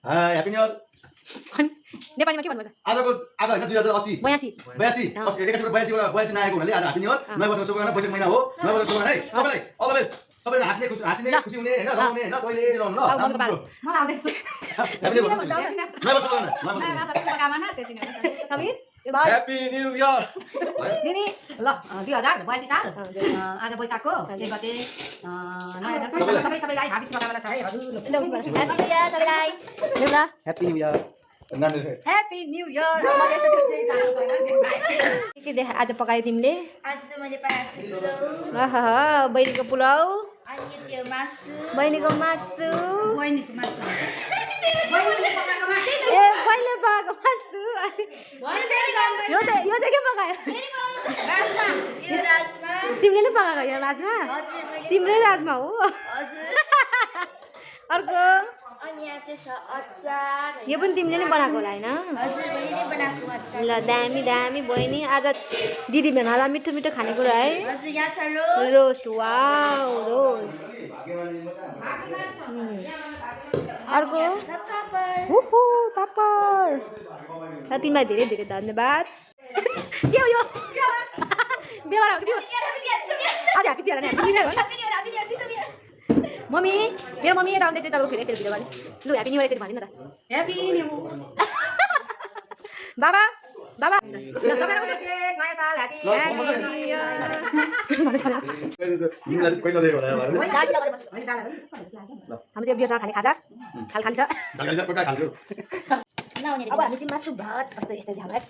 Happy new year. नेपालीमा के भन्नुपर्छ? आजको आज होइन 2080 82 82 81 वटा 82 नआएको हुनाले आज ह्यापी न्यू इयर। नयाँ वर्षको शुभकामना। वैशाख महिना हो, नयाँ वर्षको शुभकामना है सबैलाई। All the best. सबैजना हाँस्ने हाँसिने खुसी हुने हैन, रमाउने हैन, कहिले रहनु ल। मलाई आउँदैन ह्यापी न्यू इयर। नयाँ वर्षको शुभकामना। नयाँ वर्षको शुभकामना त्यति नै समीर ह्यापी न्यू इयर। दिदी ल 2082 साल आज वैशाखको 1 गते नयाँ वर्ष सबैलाई हार्दिक शुभकामना छ है हजुर। ह्यापी न्यू इयर सबैलाई। ल happy new year. Happy new year. मैले यस्तो चाहिँ जान्नु छैन। के देखा आज पकायो तिमीले? आज चाहिँ मैले पाएको छु पुलाउ आहा बहिनीको पुलाउ, अनि यो चाहिँ मासु बहिनीको मासु, बहिनीको मासु बहिनीले पकाएको मासु ए पहिले पकाएको मासु। यो चाहिँ के पकायो? राजमा यो राजमा तिमीले नै पकाएको यो राजमा? हजुर मैले तिम्रै राजमा हो? हजुर अर्को अनि यहाँ चाहिँ छ अचार यो पनि तिमीले नै बनाएको होला होइन? हजुर मैले नै बनाएको अचार ल दामी दामी बहिनी। आज दिदी भेनालाई मिठो मिठो खानेकुरा है? हजुर यहाँ छ रोज रोस्ट। Wow roast. अर्को छ पापड हुहु पापड। तिमीलाई धेरै धेरै धन्यवाद। के हो यो? बेवार हो कि? आज ह्यापी तिहार मम्मी मेरो मम्मी यता आउँदै चाहिँ तपाईँ फेरि एकचोटि भिडियो गर्ने। लु ह्यापी न्यू इयर एकचोटि भनिदिनु न त। ह्यापी न्यू बाबा बाबा सबैलाई नयाँ साल ह्यापी ह्यापी न्यू इयर। कोही नदिएको होला यार। हाम्रो चाहिँ बियोसँग खाने खाजा खाल खान्छ। खालि चाहिँ पक्का खान्छु। अब हामी चाहिँ मासु भात कस्तो यस्तो हाम्रो